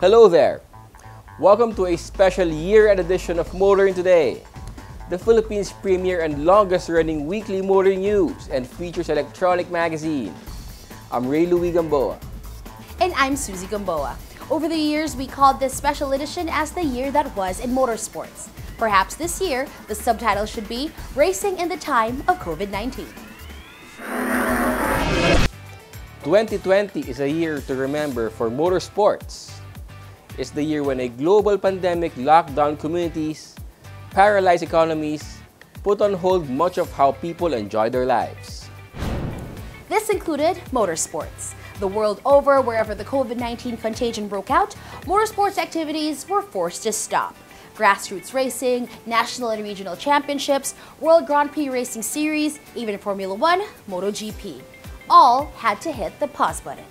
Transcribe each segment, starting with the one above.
Hello there! Welcome to a special year-end edition of Motoring Today, the Philippines' premier and longest-running weekly motoring news and features electronic magazine. I'm Ray Louis Gamboa. And I'm Susie Gamboa. Over the years, we called this special edition as the year that was in motorsports. Perhaps this year, the subtitle should be Racing in the Time of COVID-19. 2020 is a year to remember for motorsports. It's the year when a global pandemic locked down communities, paralyzed economies, put on hold much of how people enjoy their lives. This included motorsports. The world over, wherever the COVID-19 contagion broke out, motorsports activities were forced to stop. Grassroots racing, national and regional championships, World Grand Prix Racing Series, even Formula 1, MotoGP. All had to hit the pause button.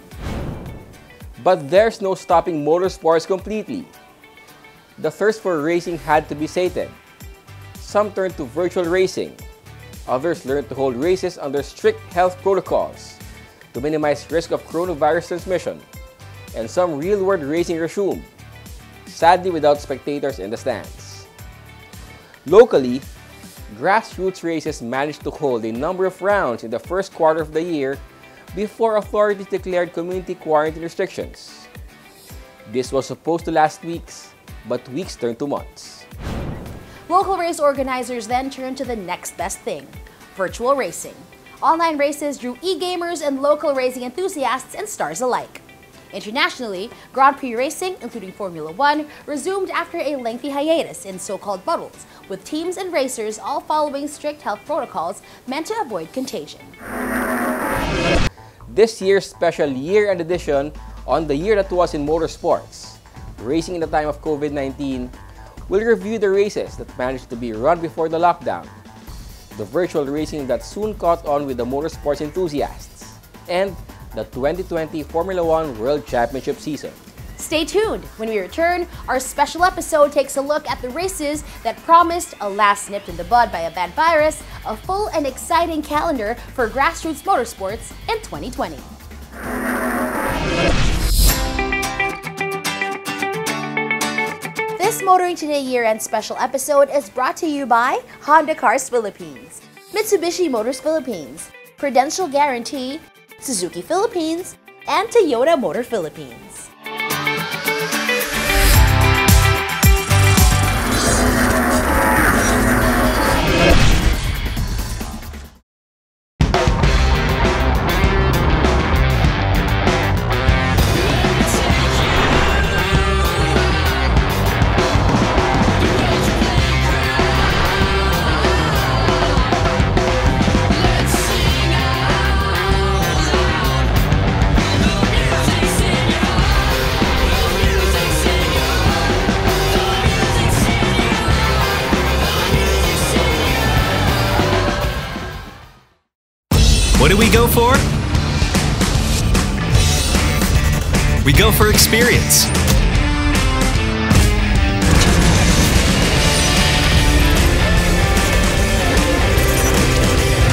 But there's no stopping motorsports completely. The thirst for racing had to be sated. Some turned to virtual racing. Others learned to hold races under strict health protocols to minimize risk of coronavirus transmission. And some real-world racing resumed, sadly without spectators in the stands. Locally, grassroots races managed to hold a number of rounds in the first quarter of the year before authorities declared community quarantine restrictions. This was supposed to last weeks, but weeks turned to months. Local race organizers then turned to the next best thing, virtual racing. Online races drew e-gamers and local racing enthusiasts and stars alike. Internationally, Grand Prix racing, including Formula 1, resumed after a lengthy hiatus in so-called bubbles, with teams and racers all following strict health protocols meant to avoid contagion. This year's special year-end edition on the year that was in motorsports, Racing in the Time of COVID-19, will review the races that managed to be run before the lockdown, the virtual racing that soon caught on with the motorsports enthusiasts, and the 2020 Formula 1 World Championship season. Stay tuned. When we return, our special episode takes a look at the races that promised a last nipped in the bud by a bad virus, a full and exciting calendar for grassroots motorsports in 2020. This Motoring Today year-end special episode is brought to you by Honda Cars Philippines, Mitsubishi Motors Philippines, Prudential Guarantee, Suzuki Philippines, and Toyota Motor Philippines. What do we go for? We go for experience.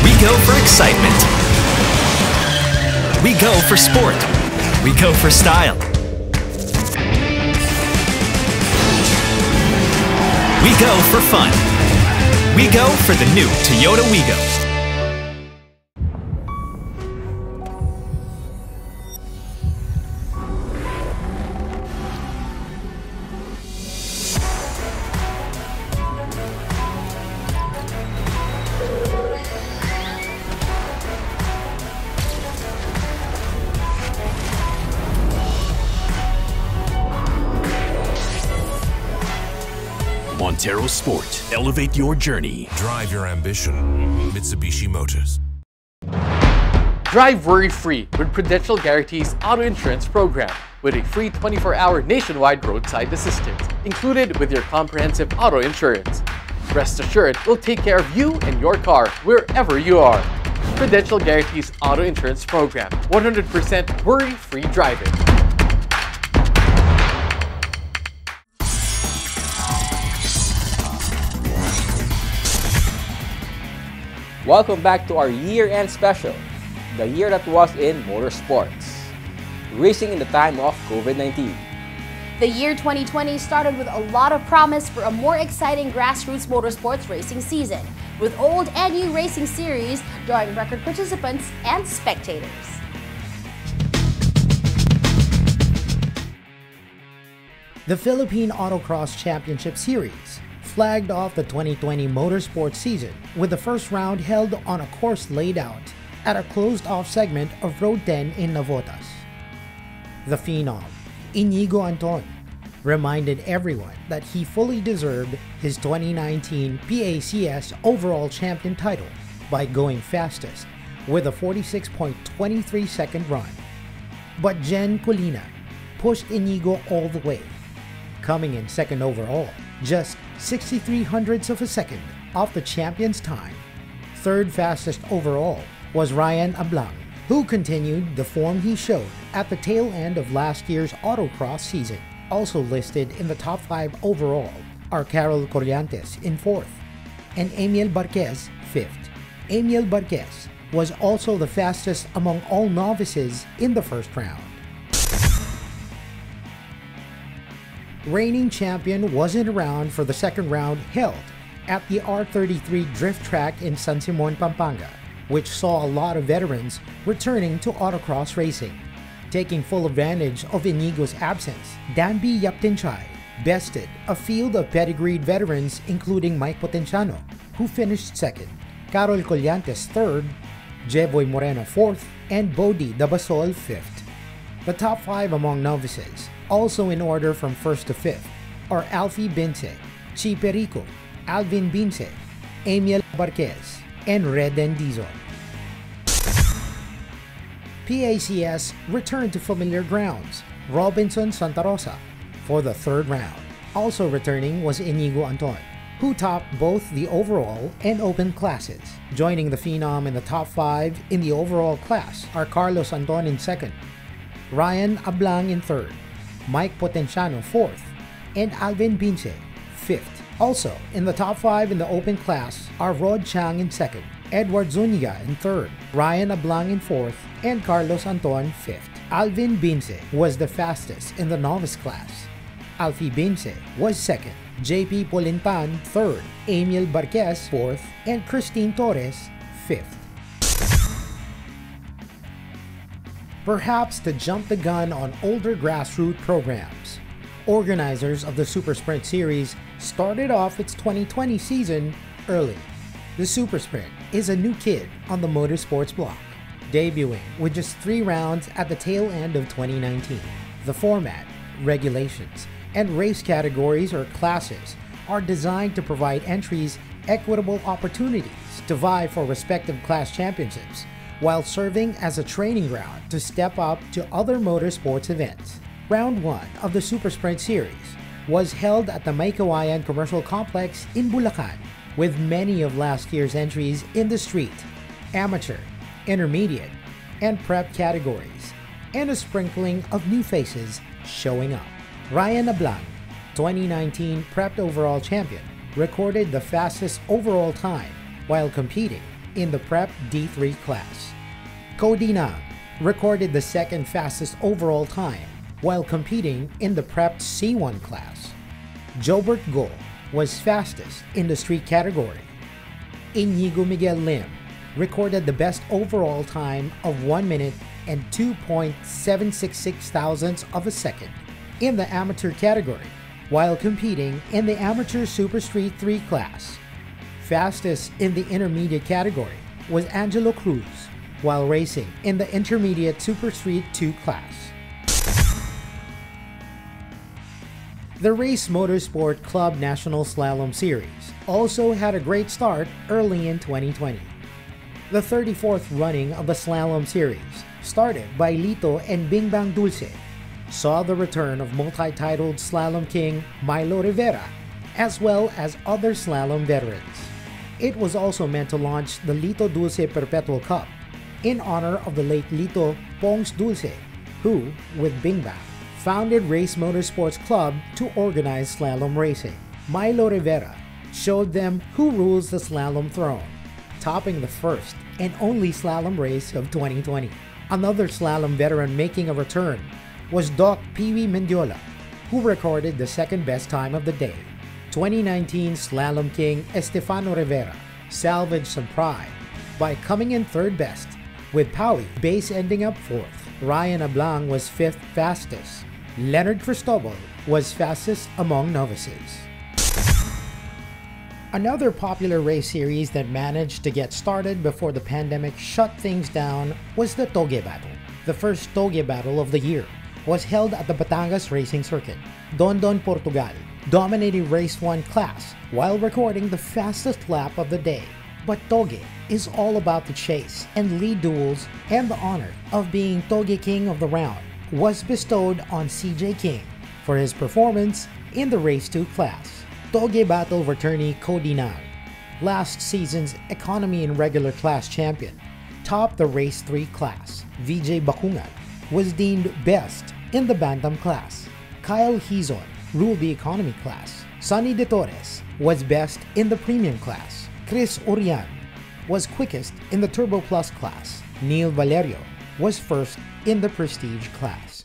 We go for excitement. We go for sport. We go for style. We go for fun. We go for the new Toyota Wigo. Montero Sport. Elevate your journey. Drive your ambition. Mitsubishi Motors. Drive worry-free with Prudential Guarantee's auto insurance program with a free 24-hour nationwide roadside assistance included with your comprehensive auto insurance. Rest assured, we'll take care of you and your car wherever you are. Prudential Guarantee's auto insurance program. 100% worry-free driving. Welcome back to our year-end special, the year that was in motorsports, racing in the time of COVID-19. The year 2020 started with a lot of promise for a more exciting grassroots motorsports racing season, with old and new racing series drawing record participants and spectators. The Philippine Autocross Championship Series flagged off the 2020 motorsports season with the first round held on a course laid out at a closed-off segment of Road 10 in Navotas. The phenom, Inigo Anton, reminded everyone that he fully deserved his 2019 PACS overall champion title by going fastest with a 46.23 second run. But Jen Colina pushed Inigo all the way, coming in second overall, just 63/100ths of a second off the champion's time. Third fastest overall was Ryan Ablang, who continued the form he showed at the tail end of last year's autocross season. Also listed in the top 5 overall are Carol Corrientes in 4th and Emil Barquez 5th. Emil Barquez was also the fastest among all novices in the first round. Reigning champion wasn't around for the second round held at the R33 drift track in San Simon, Pampanga, which saw a lot of veterans returning to autocross racing. Taking full advantage of Inigo's absence, Danby Yaptinchay bested a field of pedigreed veterans including Mike Potenciano, who finished second, Carol Colliantes third, Jeboy Moreno fourth, and Bodie Dabasol fifth. The top 5 among novices, also in order from first to fifth, are Alfie Bince, Chi Perico, Alvin Bince, Emil Barquez, and Reden Dizon. PACS returned to familiar grounds, Robinson Santa Rosa, for the third round. Also returning was Inigo Anton, who topped both the overall and open classes. Joining the phenom in the top 5 in the overall class are Carlos Anton in second, Ryan Ablang in third, Mike Potenciano 4th, and Alvin Bince 5th. Also in the top 5 in the open class are Rod Chang in second, Edward Zuniga in third, Ryan Ablang in 4th, and Carlos Anton 5th. Alvin Bince was the fastest in the novice class. Alfie Bince was second, JP Polintan 3rd, Emil Barquez 4th, and Christine Torres 5th. Perhaps to jump the gun on older grassroots programs, organizers of the Super Sprint Series started off its 2020 season early. The Super Sprint is a new kid on the motorsports block, debuting with just 3 rounds at the tail end of 2019. The format, regulations, and race categories or classes are designed to provide entries equitable opportunities to vie for respective class championships, while serving as a training ground to step up to other motorsports events. Round 1 of the Super Sprint Series was held at the Maykawayan Commercial Complex in Bulacan, with many of last year's entries in the street, amateur, intermediate, and prep categories, and a sprinkling of new faces showing up. Ryan Ablang, 2019 Prep Overall Champion, recorded the fastest overall time while competing in the Prep D3 class. Cody Nang recorded the second fastest overall time while competing in the Prep C1 class. Jobert Go was fastest in the street category. Inigo Miguel Lim recorded the best overall time of 1 minute and 2.766 thousandths of a second in the amateur category while competing in the Amateur Super Street 3 class. Fastest in the intermediate category was Angelo Cruz while racing in the Intermediate Super Street 2 class. The Race Motorsport Club National Slalom Series also had a great start early in 2020. The 34th running of the Slalom Series, started by Lito and Bing Bang Dulce, saw the return of multi-titled slalom king Milo Rivera, as well as other slalom veterans. It was also meant to launch the Lito Dulce Perpetual Cup in honor of the late Lito Pongs Dulce, who, with Bing Bang, founded Race Motorsports Club to organize slalom racing. Milo Rivera showed them who rules the slalom throne, topping the first and only slalom race of 2020. Another slalom veteran making a return was Doc Pee Wee Mendiola, who recorded the second best time of the day. 2019 Slalom King Estefano Rivera salvaged some pride by coming in third best, with Paui base ending up fourth. Ryan Ablang was fifth fastest. Leonard Cristobal was fastest among novices. Another popular race series that managed to get started before the pandemic shut things down was the Toge Battle. The first Toge Battle of the year was held at the Batangas Racing Circuit. Dondon Portugal dominated Race 1 class while recording the fastest lap of the day. But Toge is all about the chase and lead duels, and the honor of being Toge King of the round was bestowed on CJ King for his performance in the Race 2 class. Toge Battle returnee Cody Nang, last season's economy and regular class champion, topped the Race 3 class. VJ Bakungan was deemed best in the Bantam class. Kyle Hizon ruled the economy class. Sonny De Torres was best in the premium class. Chris Urian was quickest in the Turbo Plus class. Neil Valerio was first in the Prestige class.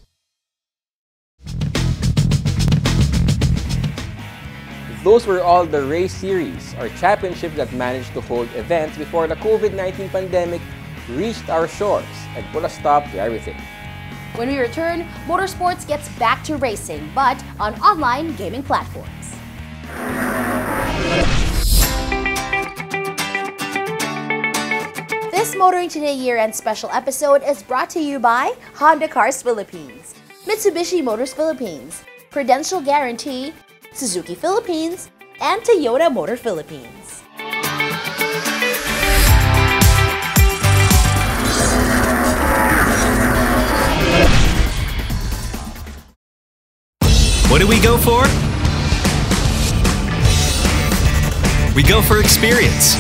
Those were all the race series or championships that managed to hold events before the COVID-19 pandemic reached our shores and put a stop to everything. When we return, Motorsports gets back to racing, but on online gaming platforms. This Motoring Today year-end special episode is brought to you by Honda Cars Philippines, Mitsubishi Motors Philippines, Prudential Guarantee, Suzuki Philippines, and Toyota Motor Philippines. What do we go for? We go for experience.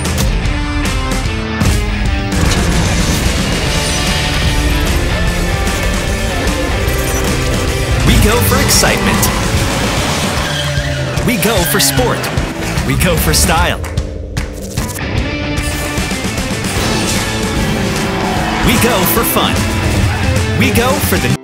We go for excitement. We go for sport. We go for style. We go for fun. We go for the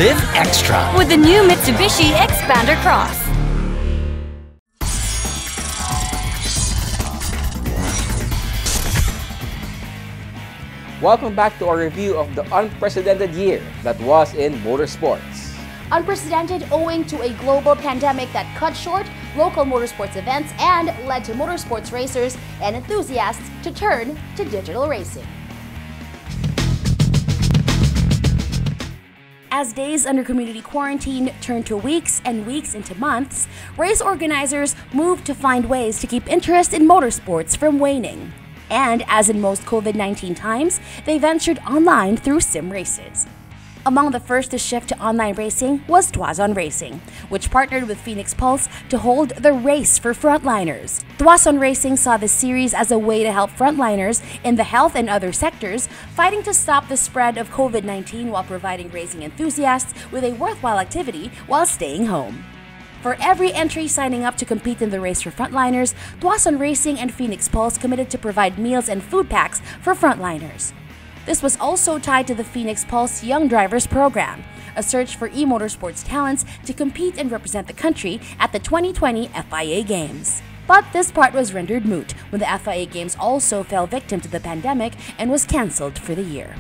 Live Extra with the new Mitsubishi Xpander Cross. Welcome back to our review of the unprecedented year that was in motorsports. Unprecedented owing to a global pandemic that cut short local motorsports events and led to motorsports racers and enthusiasts to turn to digital racing. As days under community quarantine turned to weeks and weeks into months, race organizers moved to find ways to keep interest in motorsports from waning. And as in most COVID-19 times, they ventured online through sim races. Among the first to shift to online racing was Tuazon Racing, which partnered with Phoenix Pulse to hold the Race for Frontliners. Tuazon Racing saw the series as a way to help frontliners in the health and other sectors fighting to stop the spread of COVID-19 while providing racing enthusiasts with a worthwhile activity while staying home. For every entry signing up to compete in the Race for Frontliners, Tuazon Racing and Phoenix Pulse committed to provide meals and food packs for frontliners. This was also tied to the Phoenix Pulse Young Drivers Program, a search for e-motorsports talents to compete and represent the country at the 2020 FIA Games. But this part was rendered moot when the FIA Games also fell victim to the pandemic and was cancelled for the year.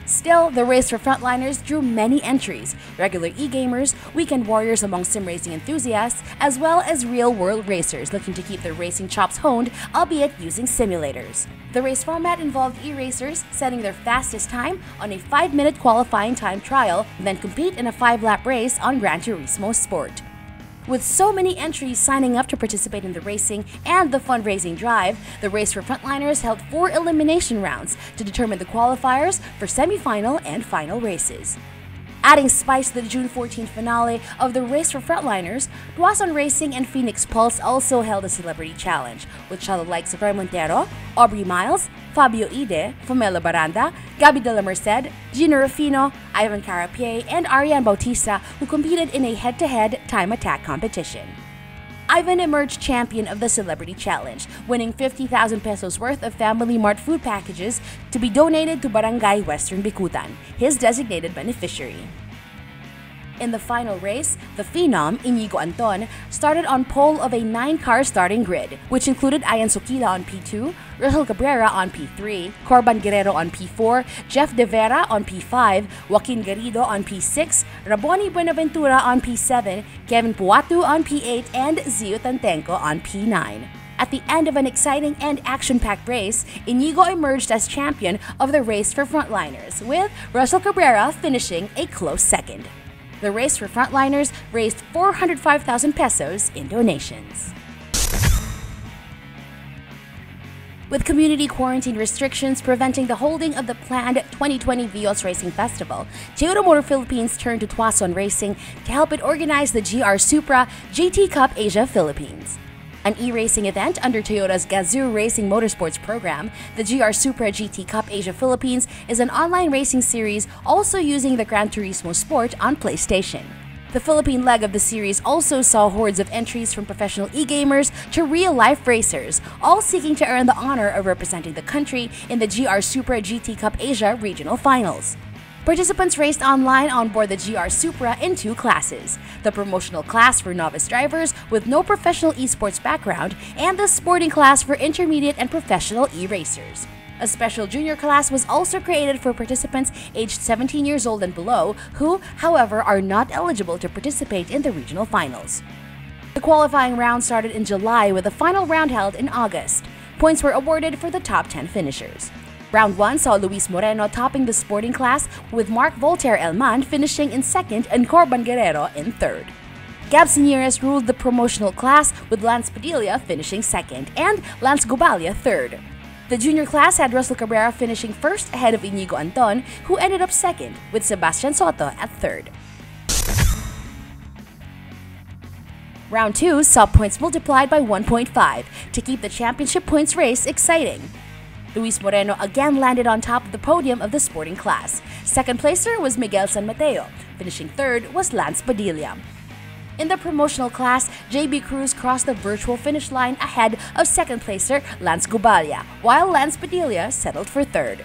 Still, the Race for Frontliners drew many entries, regular e-gamers, weekend warriors among sim racing enthusiasts, as well as real-world racers looking to keep their racing chops honed, albeit using simulators. The race format involved e-racers setting their fastest time on a 5-minute qualifying time trial, then compete in a 5-lap race on Gran Turismo Sport. With so many entries signing up to participate in the racing and the fundraising drive, the race for frontliners held 4 elimination rounds to determine the qualifiers for semifinal and final races. Adding spice to the June 14th finale of the race for frontliners, Tuason Racing and Phoenix Pulse also held a celebrity challenge, with the likes of Roy Montero, Aubrey Miles, Fabio Ide, Fomelo Baranda, Gabi de la Merced, Gino Rufino, Ivan Carapié, and Ariane Bautista, who competed in a head-to-head time attack competition. Ivan emerged champion of the Celebrity Challenge, winning 50,000 pesos worth of Family Mart food packages to be donated to Barangay Western Bikutan, his designated beneficiary. In the final race, the Phenom, Inigo Anton, started on pole of a 9-car starting grid, which included Ayan Soquila on P2, Russell Cabrera on P3, Corban Guerrero on P4, Jeff De Vera on P5, Joaquin Garrido on P6, Raboni Buenaventura on P7, Kevin Puatu on P8, and Zio Tantenko on P9. At the end of an exciting and action-packed race, Inigo emerged as champion of the race for frontliners, with Russell Cabrera finishing a close second. The race for frontliners raised 405,000 pesos in donations. With community quarantine restrictions preventing the holding of the planned 2020 Vios Racing Festival, Toyota Motor Philippines turned to Tuason Racing to help it organize the GR Supra GT Cup Asia Philippines. An e-racing event under Toyota's Gazoo Racing Motorsports program, the GR Supra GT Cup Asia Philippines is an online racing series also using the Gran Turismo Sport on PlayStation. The Philippine leg of the series also saw hordes of entries from professional e-gamers to real-life racers, all seeking to earn the honor of representing the country in the GR Supra GT Cup Asia regional finals. Participants raced online on board the GR Supra in 2 classes, the promotional class for novice drivers with no professional esports background and the sporting class for intermediate and professional e-racers. A special junior class was also created for participants aged 17 years old and below who, however, are not eligible to participate in the regional finals. The qualifying round started in July with the final round held in August. Points were awarded for the top 10 finishers. Round 1 saw Luis Moreno topping the sporting class with Mark Voltaire Elman finishing in 2nd and Corban Guerrero in 3rd. Gab Señores ruled the promotional class with Lance Padilla finishing 2nd and Lance Gubalia 3rd. The junior class had Russell Cabrera finishing 1st ahead of Inigo Anton, who ended up 2nd, with Sebastian Soto at 3rd. Round 2 saw points multiplied by 1.5 to keep the championship points race exciting. Luis Moreno again landed on top of the podium of the sporting class. Second placer was Miguel San Mateo. Finishing 3rd was Lance Padilla. In the promotional class, JB Cruz crossed the virtual finish line ahead of 2nd placer Lance Gubalia, while Lance Padilla settled for 3rd.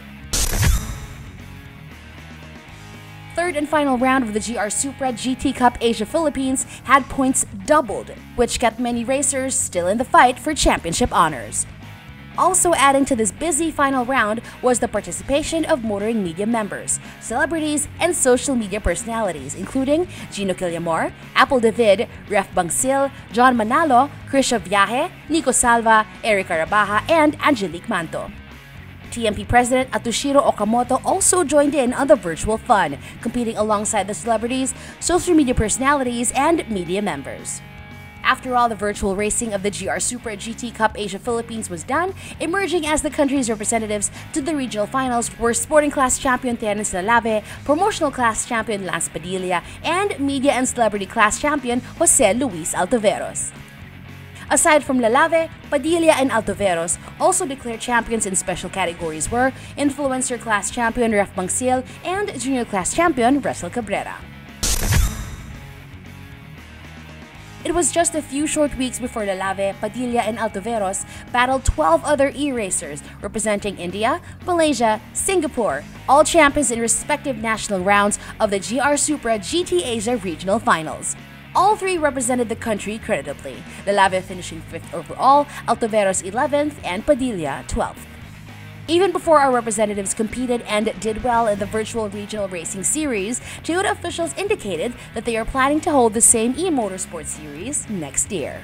Third and final round of the GR Supra GT Cup Asia Philippines had points doubled, which kept many racers still in the fight for championship honors. Also adding to this busy final round was the participation of motoring media members, celebrities, and social media personalities including Gino Quillamor, Apple David, Ref Bangsil, John Manalo, Krisha Viaje, Nico Salva, Eric Arabaja, and Angelique Manto. TMP President Atushiro Okamoto also joined in on the virtual fun, competing alongside the celebrities, social media personalities, and media members. After all the virtual racing of the GR Supra GT Cup Asia Philippines was done, emerging as the country's representatives to the regional finals were sporting class champion Terence Lalave, promotional class champion Lance Padilla, and media and celebrity class champion Jose Luis Altoveros. Aside from Lalave, Padilla and Altoveros, also declared champions in special categories were influencer class champion Ref Bangsil and junior class champion Russell Cabrera. It was just a few short weeks before Lalave, Padilla, and Altoveros battled 12 other e-racers representing India, Malaysia, Singapore, all champions in respective national rounds of the GR Supra GT Asia Regional Finals. All 3 represented the country creditably, Lalave finishing 5th overall, Altoveros 11th, and Padilla 12th. Even before our representatives competed and did well in the virtual regional racing series, Toyota officials indicated that they are planning to hold the same e-Motorsports series next year.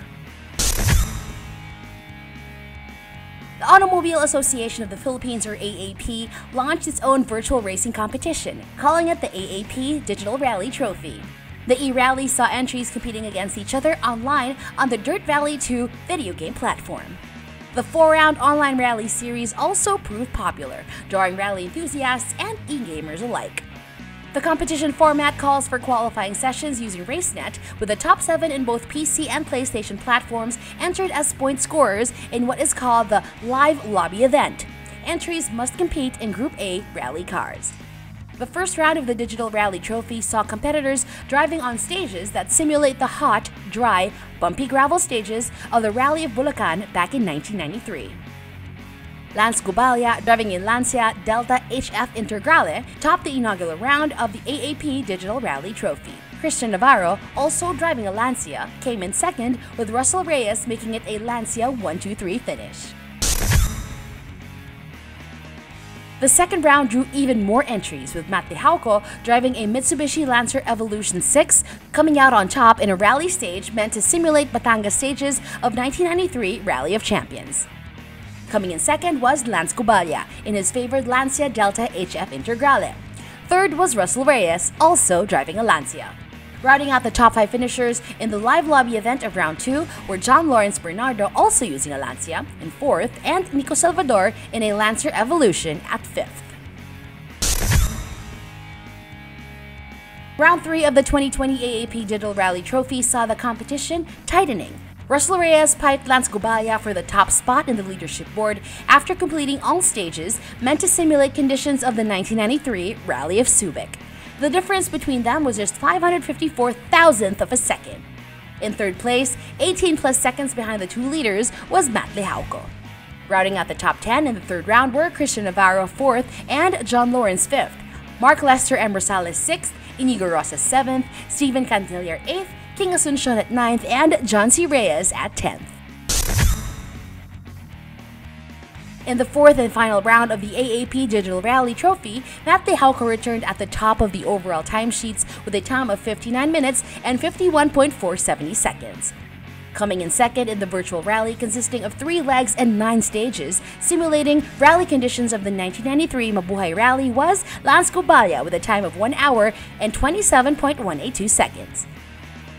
The Automobile Association of the Philippines, or AAP, launched its own virtual racing competition, calling it the AAP Digital Rally Trophy. The e-rally saw entries competing against each other online on the Dirt Valley 2 video game platform. The 4-round online rally series also proved popular, drawing rally enthusiasts and e-gamers alike. The competition format calls for qualifying sessions using RaceNet, with the top 7 in both PC and PlayStation platforms entered as point scorers in what is called the Live Lobby event. Entries must compete in Group A rally cars. The first round of the Digital Rally Trophy saw competitors driving on stages that simulate the hot, dry, bumpy gravel stages of the Rally of Bulacan back in 1993. Lance Guballa, driving in Lancia Delta HF Integrale, topped the inaugural round of the AAP Digital Rally Trophy. Christian Navarro, also driving a Lancia, came in second, with Russell Reyes making it a Lancia 1-2-3 finish. The second round drew even more entries, with Matt Lejauco driving a Mitsubishi Lancer Evolution 6, coming out on top in a rally stage meant to simulate Batangas stages of 1993 Rally of Champions. Coming in second was Lance Guballa in his favored Lancia Delta HF Integrale. Third was Russell Reyes, also driving a Lancia. Rounding out the top 5 finishers in the live lobby event of round 2 were John Lawrence Bernardo, also using a Lancia, in 4th, and Nico Salvador in a Lancer Evolution at 5th. Round 3 of the 2020 AAP Digital Rally Trophy saw the competition tightening. Russell Reyes piped Lance Guballa for the top spot in the leadership board after completing all stages meant to simulate conditions of the 1993 Rally of Subic. The difference between them was just 554,000th of a second. In third place, 18 plus seconds behind the two leaders, was Matt Lejauco. Rounding out the top 10 in the third round were Christian Navarro 4th and John Lawrence 5th, Mark Lester M. Rosales 6th, Inigo Rosas 7th, Steven Cantiliar 8th, King Asuncion at 9th, and John C. Reyes at 10th. In the fourth and final round of the AAP Digital Rally Trophy, Matt Lejauco returned at the top of the overall timesheets with a time of 59 minutes and 51.470 seconds. Coming in second in the virtual rally consisting of 3 legs and 9 stages, simulating rally conditions of the 1993 Mabuhay Rally was Lance Guballa with a time of 1 hour and 27.182 seconds.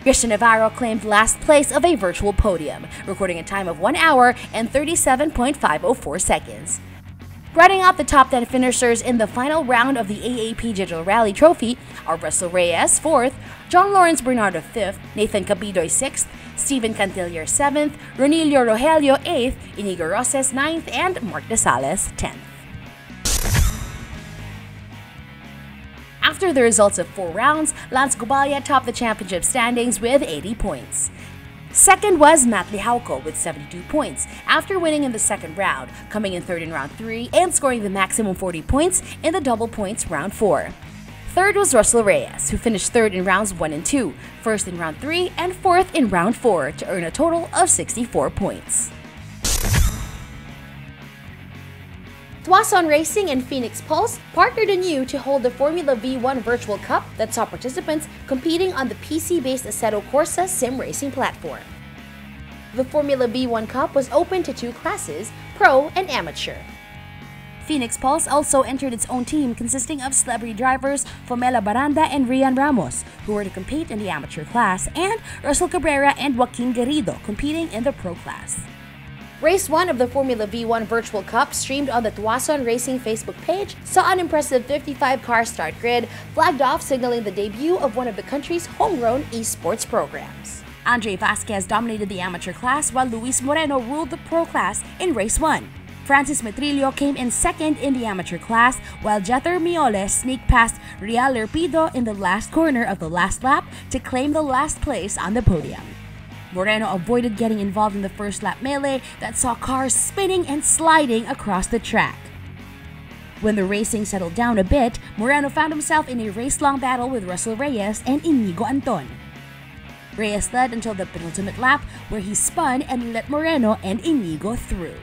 Christian Navarro claimed last place of a virtual podium, recording a time of 1 hour and 37.504 seconds. Rounding out the top 10 finishers in the final round of the AAP Digital Rally Trophy are Russell Reyes 4th, John Lawrence Bernardo 5th, Nathan Cabidoy 6th, Steven Cantiliar 7th, Ronilio Rogelio 8th, Inigo Rosas 9th, and Mark Desales 10th. After the results of 4 rounds, Lance Guballa topped the championship standings with 80 points. Second was Matt Lejauco with 72 points after winning in the second round, coming in third in round 3 and scoring the maximum 40 points in the double points round 4. Third was Russell Reyes, who finished third in rounds 1 and 2, first in round 3, and fourth in round 4 to earn a total of 64 points. Tuason Racing and Phoenix Pulse partnered anew to hold the Formula V1 Virtual Cup that saw participants competing on the PC-based Assetto Corsa sim racing platform. The Formula V1 Cup was open to 2 classes, Pro and Amateur. Phoenix Pulse also entered its own team consisting of celebrity drivers Fomela Baranda and Rian Ramos, who were to compete in the amateur class, and Russell Cabrera and Joaquin Garrido competing in the pro class. Race 1 of the Formula V1 Virtual Cup, streamed on the Tuason Racing Facebook page, saw an impressive 55-car start grid, flagged off signaling the debut of one of the country's homegrown esports programs. Andre Vasquez dominated the amateur class while Luis Moreno ruled the pro class in Race 1. Francis Metrillo came in second in the amateur class, while Jether Mioles sneaked past Real Lerpido in the last corner of the last lap to claim the last place on the podium. Moreno avoided getting involved in the first lap melee that saw cars spinning and sliding across the track. When the racing settled down a bit, Moreno found himself in a race-long battle with Russell Reyes and Inigo Anton. Reyes led until the penultimate lap, where he spun and let Moreno and Inigo through.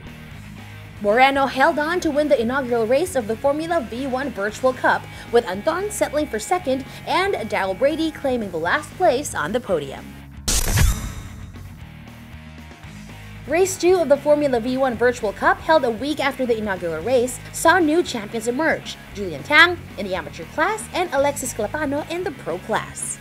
Moreno held on to win the inaugural race of the Formula V1 Virtual Cup, with Anton settling for second and Daryl Brady claiming the last place on the podium. Race 2 of the Formula V1 Virtual Cup, held a week after the inaugural race, saw new champions emerge, Julian Tang in the amateur class and Alexis Clapano in the pro class.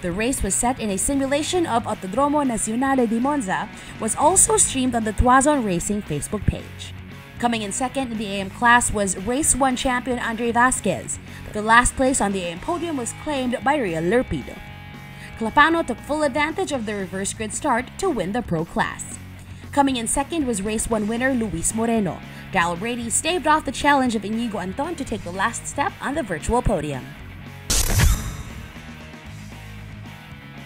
The race was set in a simulation of Autodromo Nazionale di Monza, was also streamed on the Tuazon Racing Facebook page. Coming in second in the AM class was Race 1 champion Andre Vasquez. The last place on the AM podium was claimed by Real Lerpido. Clapano took full advantage of the reverse grid start to win the Pro class. Coming in second was Race 1 winner Luis Moreno. Gal Brady staved off the challenge of Inigo Anton to take the last step on the virtual podium.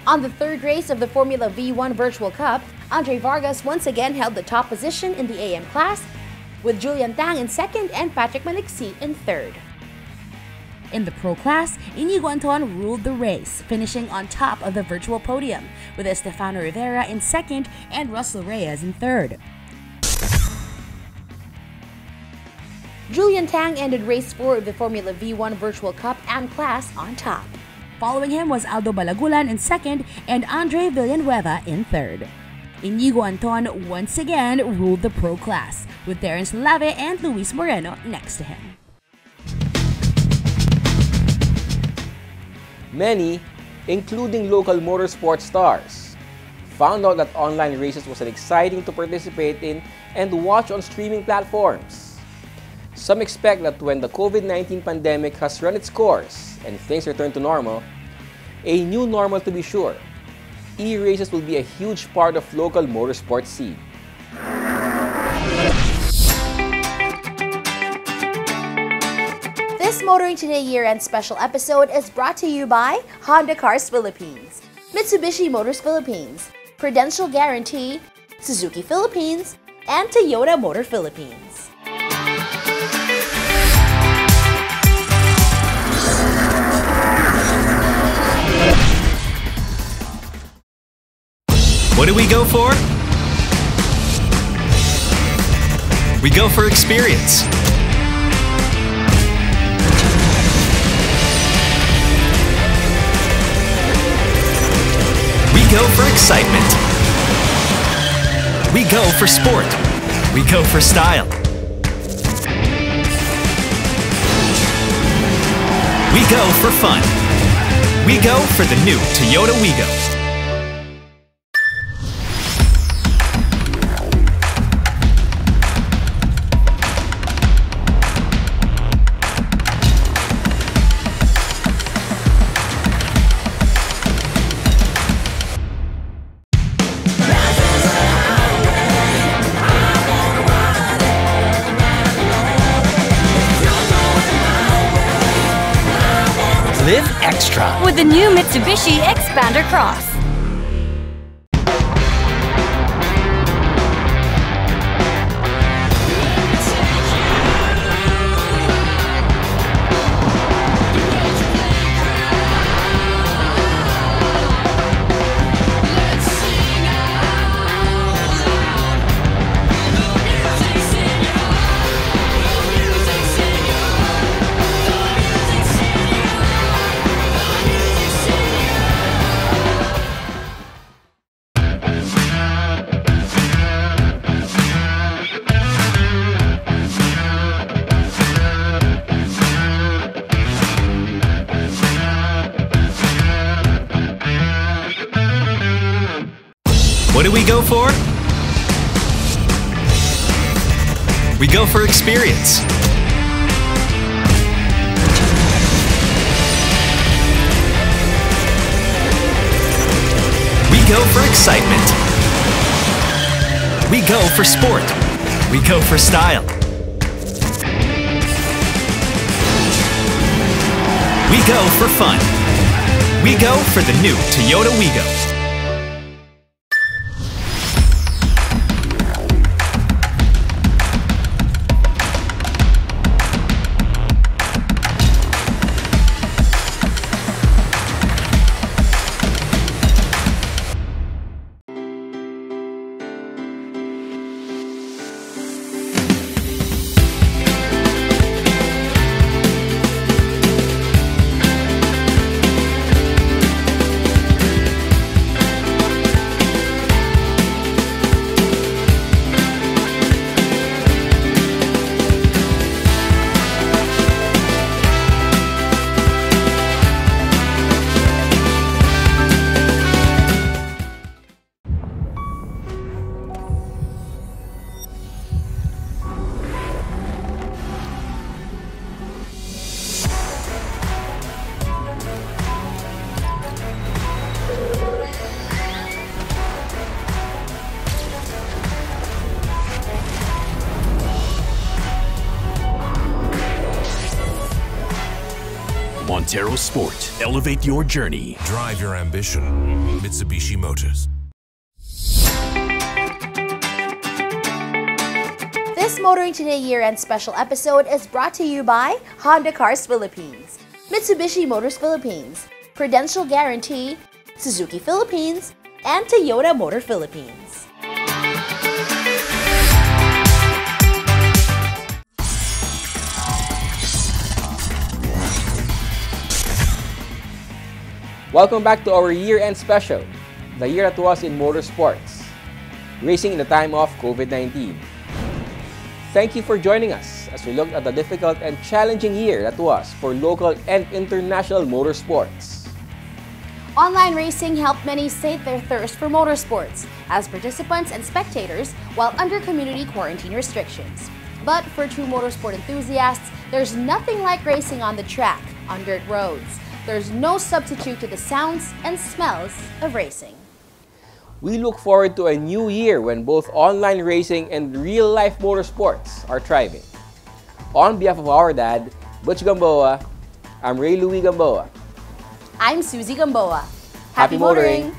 On the third race of the Formula V1 Virtual Cup, Andre Vargas once again held the top position in the AM class, with Julian Tang in second and Patrick Maliksi in third. In the Pro class, Inigo Anton ruled the race, finishing on top of the virtual podium, with Estefano Rivera in second and Russell Reyes in third. Julian Tang ended race 4 of the Formula V1 Virtual Cup and class on top. Following him was Aldo Balagulan in second and Andre Villanueva in third. Inigo Anton once again ruled the Pro class, with Terence Lave and Luis Moreno next to him. Many, including local motorsport stars, found out that online races was exciting to participate in and watch on streaming platforms. Some expect that when the COVID-19 pandemic has run its course and things return to normal, a new normal to be sure, e-races will be a huge part of local motorsport scene. This Motoring Today year-end special episode is brought to you by Honda Cars Philippines, Mitsubishi Motors Philippines, Prudential Guarantee, Suzuki Philippines, and Toyota Motor Philippines. What do we go for? We go for experience. We go for excitement. We go for sport. We go for style. We go for fun. We go for the new Toyota Wigo. Live extra with the new Mitsubishi Xpander Cross. What do we go for? We go for experience. We go for excitement. We go for sport. We go for style. We go for fun. We go for the new Toyota Wigo. Montero Sport. Elevate your journey. Drive your ambition. Mitsubishi Motors. This Motoring Today year-end special episode is brought to you by Honda Cars Philippines, Mitsubishi Motors Philippines, Prudential Guarantee, Suzuki Philippines, and Toyota Motor Philippines. Welcome back to our year-end special, the year that was in motorsports, racing in the time of COVID-19. Thank you for joining us as we looked at the difficult and challenging year that was for local and international motorsports. Online racing helped many sate their thirst for motorsports as participants and spectators while under community quarantine restrictions. But for true motorsport enthusiasts, there's nothing like racing on the track, on dirt roads. There's no substitute to the sounds and smells of racing. We look forward to a new year when both online racing and real-life motorsports are thriving. On behalf of our dad, Butch Gamboa, I'm Ray Louie Gamboa. I'm Susie Gamboa. Happy motoring!